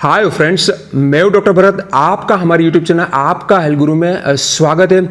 Hi friends, मैं हूं doctor Bharat. आपका हमारे यूट्यूब चैनल आपका हेल्थ गुरु में स्वागत है।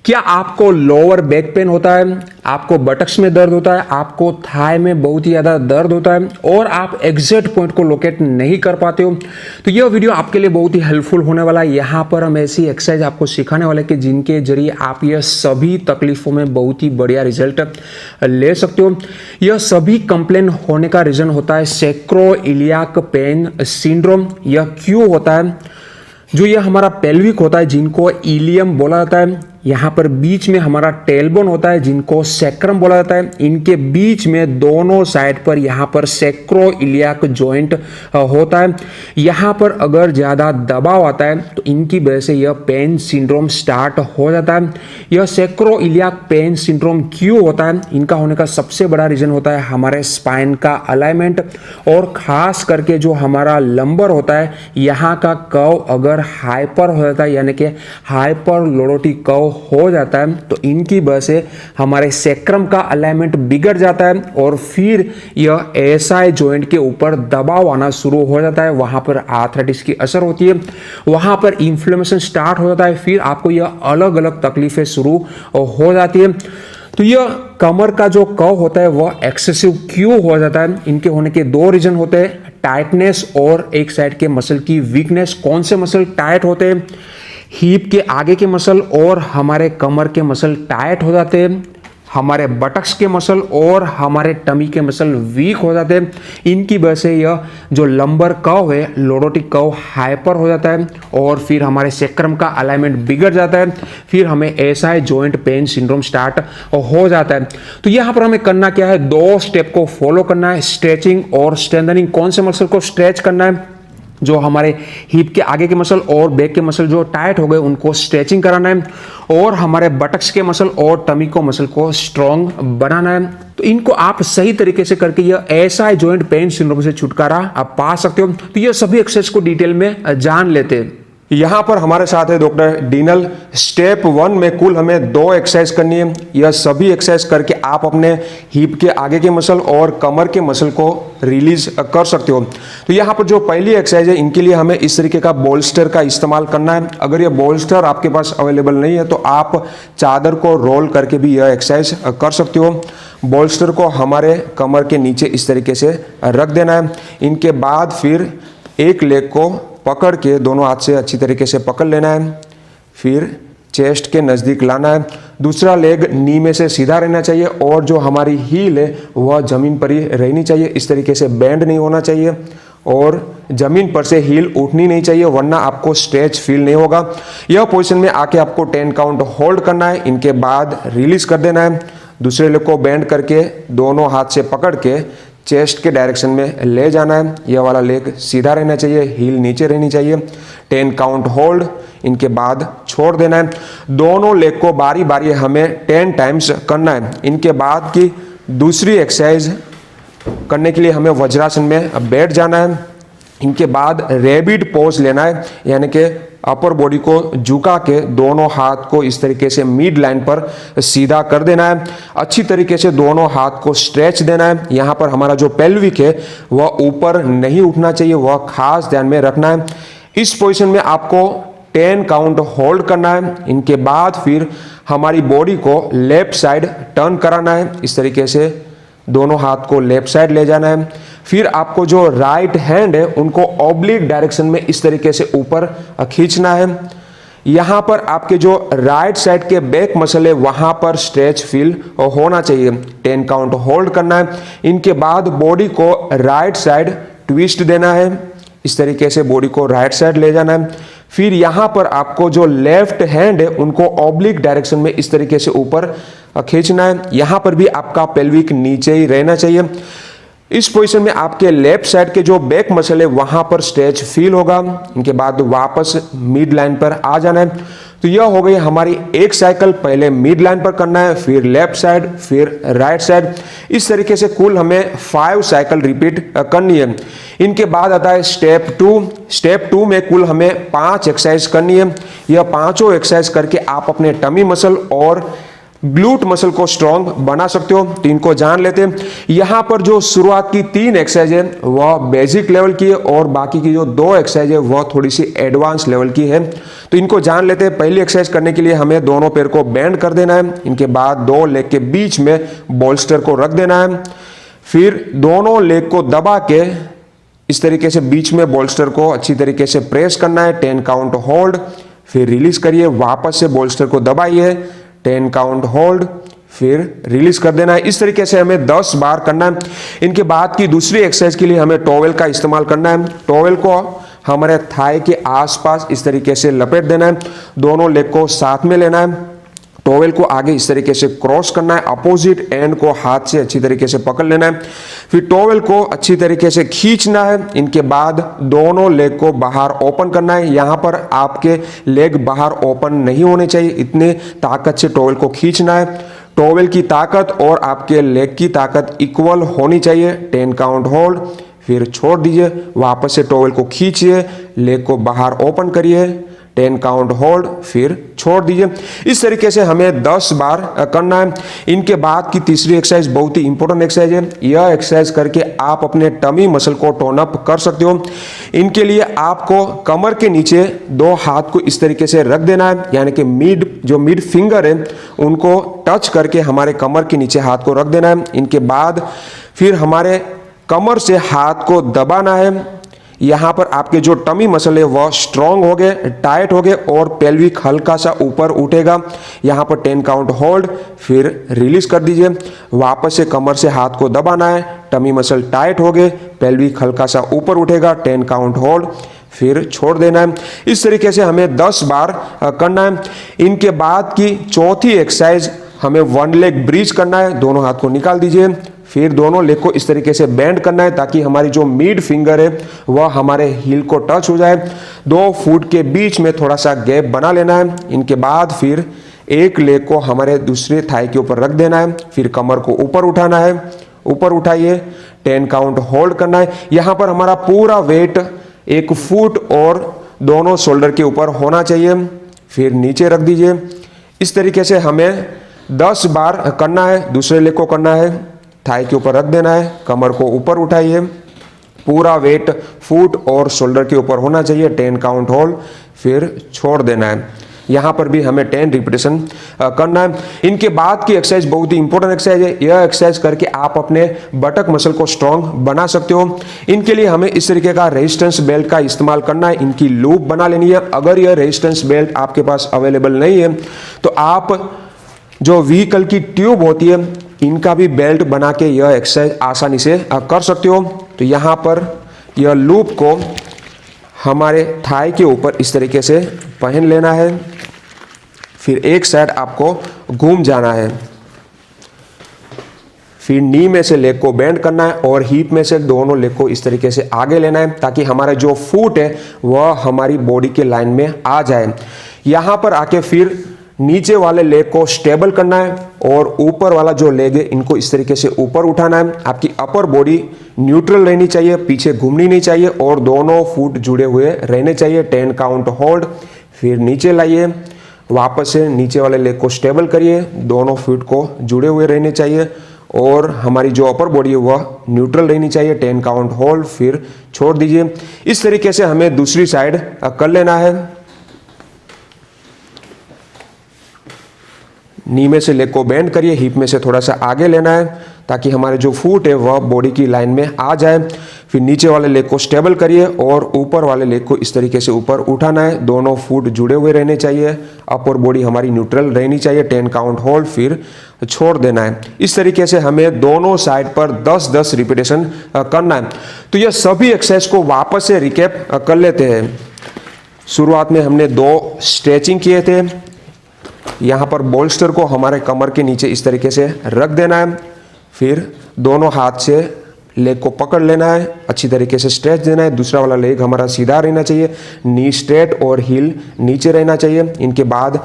क्या आपको लोअर बैक पेन होता है, आपको बटक्स में दर्द होता है, आपको थाई में बहुत ही ज़्यादा दर्द होता है और आप एग्जैक्ट पॉइंट को लोकेट नहीं कर पाते हो, तो यह वीडियो आपके लिए बहुत ही हेल्पफुल होने वाला है। यहाँ पर हम ऐसी एक्सरसाइज आपको सिखाने वाले कि जिनके जरिए आप यह सभी तकलीफों में बहुत ही बढ़िया रिजल्ट ले सकते हो। यह सभी कंप्लेन होने का रीजन होता है सैक्रोइलियाक पेन सिंड्रोम। यह क्यों होता है? जो यह हमारा पेल्विक होता है जिनको इलियम बोला जाता है, यहाँ पर बीच में हमारा टेलबोन होता है जिनको सैक्रम बोला जाता है। इनके बीच में दोनों साइड पर यहाँ पर सैक्रोइलियाक जॉइंट होता है। यहाँ पर अगर ज़्यादा दबाव आता है तो इनकी वजह से यह पेन सिंड्रोम स्टार्ट हो जाता है। यह सैक्रोइलियाक पेन सिंड्रोम क्यों होता है? इनका होने का सबसे बड़ा रीजन होता है हमारे स्पाइन का अलाइनमेंट और खास करके जो हमारा लंबर होता है यहाँ का कर्व अगर हाइपर हो जाता है, यानी कि हाइपर लोडोटिक कर्व हो जाता है, तो इनकी वजह से हमारे सैक्रम का अलाइनमेंट बिगड़ जाता है और फिर यह एसआई जॉइंट के ऊपर दबाव आना शुरू हो जाता है। वहां पर आर्थराइटिस की असर होती है, वहां पर इन्फ्लेमेशन स्टार्ट हो जाता है, फिर आपको यह अलग अलग तकलीफें शुरू हो जाती है। तो यह कमर का जो कर्व होता है वह एक्सेसिव क्यों हो जाता है? इनके होने के दो रीजन होते हैं, टाइटनेस और एक साइड के मसल की वीकनेस। कौन से मसल टाइट होते हैं? हिप के आगे के मसल और हमारे कमर के मसल टाइट हो जाते हैं, हमारे बटक्स के मसल और हमारे टमी के मसल वीक हो जाते हैं। इनकी वजह से यह जो लंबर कर्व है लोडोटिक कर्व हाइपर हो जाता है और फिर हमारे सैक्रम का अलाइनमेंट बिगड़ जाता है, फिर हमें SI joint pain syndrome start हो जाता है। तो यहाँ पर हमें करना क्या है? दो स्टेप को फॉलो करना है, स्ट्रेचिंग और स्ट्रेंथनिंग। कौन से मसल को स्ट्रेच करना है? जो हमारे हिप के आगे के मसल और बैक के मसल जो टाइट हो गए उनको स्ट्रेचिंग कराना है और हमारे बटक्स के मसल और टमी को मसल को स्ट्रॉन्ग बनाना है। तो इनको आप सही तरीके से करके यह एसआई जॉइंट पेन सिंड्रोम से छुटकारा आप पा सकते हो। तो यह सभी एक्सरसाइज को डिटेल में जान लेते हैं। यहाँ पर हमारे साथ है डॉक्टर डीनल। स्टेप 1 में कुल हमें 2 एक्सरसाइज करनी है। यह सभी एक्सरसाइज करके आप अपने हिप के आगे के मसल और कमर के मसल को रिलीज कर सकते हो। तो यहाँ पर जो पहली एक्सरसाइज है इनके लिए हमें इस तरीके का बोल्स्टर का इस्तेमाल करना है। अगर यह बोल्स्टर आपके पास अवेलेबल नहीं है तो आप चादर को रोल करके भी यह एक्सरसाइज कर सकते हो। बोल्स्टर को हमारे कमर के नीचे इस तरीके से रख देना है। इनके बाद फिर एक लेग को पकड़ के दोनों हाथ से अच्छी तरीके से पकड़ लेना है, फिर चेस्ट के नज़दीक लाना है। दूसरा लेग नी में से सीधा रहना चाहिए और जो हमारी हील है वह ज़मीन पर ही रहनी चाहिए। इस तरीके से बेंड नहीं होना चाहिए और ज़मीन पर से हील उठनी नहीं चाहिए, वरना आपको स्ट्रेच फील नहीं होगा। यह पोजीशन में आके आपको 10 काउंट होल्ड करना है। इनके बाद रिलीज कर देना है। दूसरे लेग को बेंड करके दोनों हाथ से पकड़ के चेस्ट के डायरेक्शन में ले जाना है। यह वाला लेग सीधा रहना चाहिए, हील नीचे रहनी चाहिए। 10 काउंट होल्ड, इनके बाद छोड़ देना है। दोनों लेग को बारी बारी हमें 10 टाइम्स करना है। इनके बाद की दूसरी एक्सरसाइज करने के लिए हमें वज्रासन में बैठ जाना है। इनके बाद रैबिट पोज लेना है, यानी कि अपर बॉडी को झुका के दोनों हाथ को इस तरीके से मिड लाइन पर सीधा कर देना है। अच्छी तरीके से दोनों हाथ को स्ट्रेच देना है। यहाँ पर हमारा जो पेल्विक है वह ऊपर नहीं उठना चाहिए, वह खास ध्यान में रखना है। इस पोजीशन में आपको 10 काउंट होल्ड करना है। इनके बाद फिर हमारी बॉडी को लेफ्ट साइड टर्न कराना है। इस तरीके से दोनों हाथ को लेफ्ट साइड ले जाना है। फिर आपको जो राइट हैंड है उनको ऑब्लिक डायरेक्शन में इस तरीके से ऊपर खींचना है। यहाँ पर आपके जो राइट साइड के बैक मसल है वहाँ पर स्ट्रेच फील होना चाहिए। 10 काउंट होल्ड करना है। इनके बाद बॉडी को राइट साइड ट्विस्ट देना है। इस तरीके से बॉडी को राइट साइड ले जाना है। फिर यहाँ पर आपको जो लेफ्ट हैंड है उनको ऑब्लिक डायरेक्शन में इस तरीके से ऊपर खींचना है। यहाँ पर भी आपका पेल्विक नीचे ही रहना चाहिए। इस पोजीशन में आपके लेफ्ट साइड के जो बैक मसल है वहां पर स्ट्रेच फील होगा। इनके बाद वापस मिड लाइन पर आ जाना है। तो यह हो गई हमारी एक साइकिल। पहले मिड लाइन पर करना है, फिर लेफ्ट साइड, फिर राइट साइड। इस तरीके से कुल हमें 5 साइकिल रिपीट करनी है। इनके बाद आता है स्टेप 2। स्टेप 2 में कुल हमें 5 एक्सरसाइज करनी है। यह पांचों एक्सरसाइज करके आप अपने टमी मसल और ग्लूट मसल को स्ट्रांग बना सकते हो। तो इनको जान लेते हैं। यहां पर जो शुरुआत की 3 एक्सरसाइज है वह बेसिक लेवल की है और बाकी की जो 2 एक्सरसाइज है वह थोड़ी सी एडवांस लेवल की है। तो इनको जान लेते हैं। पहली एक्सरसाइज करने के लिए हमें दोनों पैर को बेंड कर देना है। इनके बाद 2 लेग के बीच में बोल्स्टर को रख देना है। फिर दोनों लेग को दबा के इस तरीके से बीच में बोल्स्टर को अच्छी तरीके से प्रेस करना है। 10 काउंट होल्ड, फिर रिलीज करिए, वापस से बोल्स्टर को दबाइए, 10 काउंट होल्ड, फिर रिलीज कर देना है। इस तरीके से हमें 10 बार करना है। इनके बाद की दूसरी एक्सरसाइज के लिए हमें टॉवेल का इस्तेमाल करना है। टॉवेल को हमारे थाई के आसपास इस तरीके से लपेट देना है। दोनों लेग को साथ में लेना है। टॉवेल को आगे इस तरीके से क्रॉस करना है। अपोजिट एंड को हाथ से अच्छी तरीके से पकड़ लेना है। फिर टॉवेल को अच्छी तरीके से खींचना है। इनके बाद दोनों लेग को बाहर ओपन करना है। यहां पर आपके लेग बाहर ओपन नहीं होने चाहिए, इतने ताकत से टॉवेल को खींचना है। टॉवेल की ताकत और आपके लेग की ताकत इक्वल होनी चाहिए। 10 काउंट होल्ड, फिर छोड़ दीजिए, वापस से टॉवेल को खींचिए, लेग को बाहर ओपन करिए, 10 काउंट होल्ड, फिर छोड़ दीजिए। इस तरीके से हमें 10 बार करना है। इनके बाद की तीसरी एक्सरसाइज बहुत ही इंपॉर्टेंट एक्सरसाइज है। यह एक्सरसाइज करके आप अपने टमी मसल को टोन अप कर सकते हो। इनके लिए आपको कमर के नीचे 2 हाथ को इस तरीके से रख देना है, यानी कि मिड फिंगर है उनको टच करके हमारे कमर के नीचे हाथ को रख देना है। इनके बाद फिर हमारे कमर से हाथ को दबाना है। यहां पर आपके जो टमी मसल है वह स्ट्रांग हो गए, टाइट हो गए और पेल्विक हल्का सा ऊपर उठेगा। यहां पर 10 काउंट होल्ड, फिर रिलीज कर दीजिए, वापस से कमर से हाथ को दबाना है। टमी मसल टाइट हो गए, पेल्विक हल्का सा ऊपर उठेगा, 10 काउंट होल्ड, फिर छोड़ देना है। इस तरीके से हमें 10 बार करना है। इनके बाद की चौथी एक्सरसाइज हमें 1 लेग ब्रीच करना है। दोनों हाथ को निकाल दीजिए, फिर दोनों लेग को इस तरीके से बेंड करना है ताकि हमारी जो मिड फिंगर है वह हमारे हील को टच हो जाए। 2 फुट के बीच में थोड़ा सा गैप बना लेना है। इनके बाद फिर एक लेग को हमारे दूसरे थाई के ऊपर रख देना है। फिर कमर को ऊपर उठाना है, ऊपर उठाइए, 10 काउंट होल्ड करना है। यहां पर हमारा पूरा वेट 1 फुट और दोनों शोल्डर के ऊपर होना चाहिए। फिर नीचे रख दीजिए। इस तरीके से हमें 10 बार करना है। दूसरे लेग को करना है, थाई के ऊपर रख देना है, कमर को ऊपर उठाइए, पूरा वेट फुट और शोल्डर के ऊपर होना चाहिए, 10 काउंट होल्ड, फिर छोड़ देना है। यहां पर भी हमें 10 रिपीटेशन करना है। इनके बाद की एक्सरसाइज बहुत ही इंपॉर्टेंट एक्सरसाइज है। यह एक्सरसाइज करके आप अपने बटक मसल को स्ट्रांग बना सकते हो। इनके लिए हमें इस तरीके का रेजिस्टेंस बेल्ट का इस्तेमाल करना है। इनकी लूप बना लेनी है। अगर यह रेजिस्टेंस बेल्ट आपके पास अवेलेबल नहीं है तो आप जो व्हीकल की ट्यूब होती है इनका भी बेल्ट बना के यह एक्सरसाइज आसानी से कर सकते हो। तो यहाँ पर यह लूप को हमारे थाई के ऊपर इस तरीके से पहन लेना है। फिर एक साइड आपको घूम जाना है। फिर नी में से लेग को बेंड करना है और हीप में से दोनों लेग को इस तरीके से आगे लेना है ताकि हमारा जो फुट है वह हमारी बॉडी के लाइन में आ जाए। यहाँ पर आके फिर नीचे वाले लेग को स्टेबल करना है और ऊपर वाला जो लेग है इनको इस तरीके से ऊपर उठाना है। आपकी अपर बॉडी न्यूट्रल रहनी चाहिए, पीछे घूमनी नहीं चाहिए और दोनों फुट जुड़े हुए रहने चाहिए। 10 काउंट होल्ड, फिर नीचे लाइए, वापस से नीचे वाले लेग को स्टेबल करिए, दोनों फुट को जुड़े हुए रहने चाहिए और हमारी जो अपर बॉडी है वह न्यूट्रल रहनी चाहिए। 10 काउंट होल्ड, फिर छोड़ दीजिए। इस तरीके से हमें दूसरी साइड कर लेना है। नी में से लेग को बेंड करिए, हिप में से थोड़ा सा आगे लेना है ताकि हमारे जो फुट है वह बॉडी की लाइन में आ जाए। फिर नीचे वाले लेग को स्टेबल करिए और ऊपर वाले लेग को इस तरीके से ऊपर उठाना है। दोनों फुट जुड़े हुए रहने चाहिए, अपर बॉडी हमारी न्यूट्रल रहनी चाहिए। 10 काउंट होल्ड, फिर छोड़ देना है। इस तरीके से हमें दोनों साइड पर 10-10 रिपीटेशन करना है। तो यह सभी एक्सरसाइज को वापस से रिकैप कर लेते हैं। शुरुआत में हमने 2 स्ट्रेचिंग किए थे। यहाँ पर बोल्स्टर को हमारे कमर के नीचे इस तरीके से रख देना है। फिर दोनों हाथ से लेग को पकड़ लेना है, अच्छी तरीके से स्ट्रेच देना है। दूसरा वाला लेग हमारा सीधा रहना चाहिए, नी स्ट्रेट और हील नीचे रहना चाहिए। इनके बाद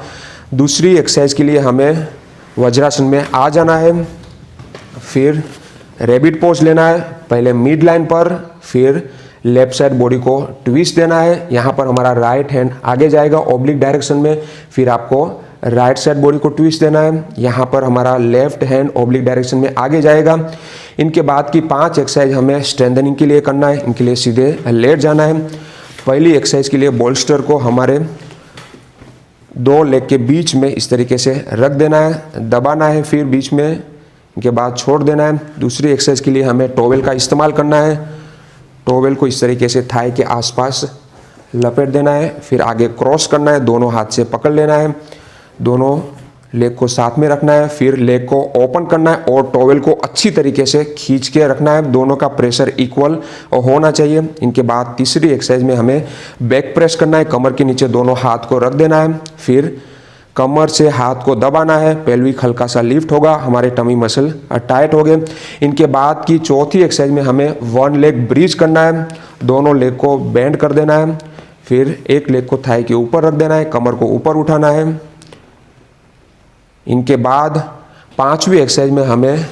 दूसरी एक्सरसाइज के लिए हमें वज्रासन में आ जाना है। फिर रैबिट पोज लेना है, पहले मिड लाइन पर, फिर लेफ्ट साइड बॉडी को ट्विस्ट देना है। यहाँ पर हमारा राइट हैंड आगे जाएगा ऑब्लिक डायरेक्शन में, फिर आपको राइट साइड बॉडी को ट्विस्ट देना है। यहाँ पर हमारा लेफ्ट हैंड ऑब्लिक डायरेक्शन में आगे जाएगा। इनके बाद की 5 एक्सरसाइज हमें स्ट्रेंथनिंग के लिए करना है। इनके लिए सीधे लेट जाना है। पहली एक्सरसाइज के लिए बोल्स्टर को हमारे 2 लेग के बीच में इस तरीके से रख देना है, दबाना है, फिर बीच में इनके बाद छोड़ देना है। दूसरी एक्सरसाइज के लिए हमें टॉवेल का इस्तेमाल करना है। टॉवेल को इस तरीके से थाई के आसपास लपेट देना है, फिर आगे क्रॉस करना है, दोनों हाथ से पकड़ लेना है, दोनों लेग को साथ में रखना है, फिर लेग को ओपन करना है और टॉवेल को अच्छी तरीके से खींच के रखना है। दोनों का प्रेशर इक्वल होना चाहिए। इनके बाद तीसरी एक्सरसाइज में हमें बैक प्रेस करना है। कमर के नीचे दोनों हाथ को रख देना है, फिर कमर से हाथ को दबाना है, पेल्विक हल्का सा लिफ्ट होगा, हमारे टमी मसल टाइट हो गए। इनके बाद की चौथी एक्सरसाइज में हमें 1 लेग ब्रीच करना है। दोनों लेग को बेंड कर देना है, फिर एक लेग को थाई के ऊपर रख देना है, कमर को ऊपर उठाना है। इनके बाद 5वीं एक्सरसाइज में हमें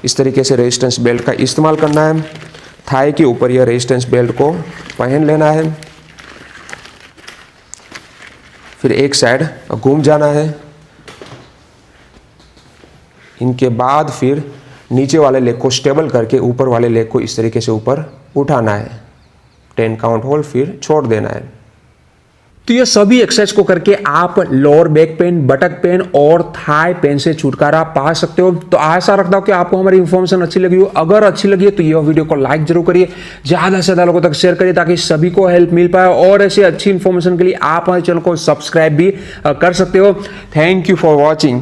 इस तरीके से रेजिस्टेंस बेल्ट का इस्तेमाल करना है। थाई के ऊपर यह रेजिस्टेंस बेल्ट को पहन लेना है, फिर एक साइड घूम जाना है। इनके बाद फिर नीचे वाले लेग को स्टेबल करके ऊपर वाले लेग को इस तरीके से ऊपर उठाना है। 10 काउंट होल्ड, फिर छोड़ देना है। तो ये सभी एक्सरसाइज को करके आप लोअर बैक पेन, बटक पेन और थाई पेन से छुटकारा पा सकते हो। तो आशा रखता हूं कि आपको हमारी इंफॉर्मेशन अच्छी लगी हो। अगर अच्छी लगी है तो ये वीडियो को लाइक जरूर करिए, ज्यादा से ज्यादा लोगों तक शेयर करिए ताकि सभी को हेल्प मिल पाए। और ऐसी अच्छी इंफॉर्मेशन के लिए आप हमारे चैनल को सब्सक्राइब भी कर सकते हो। Thank you for watching.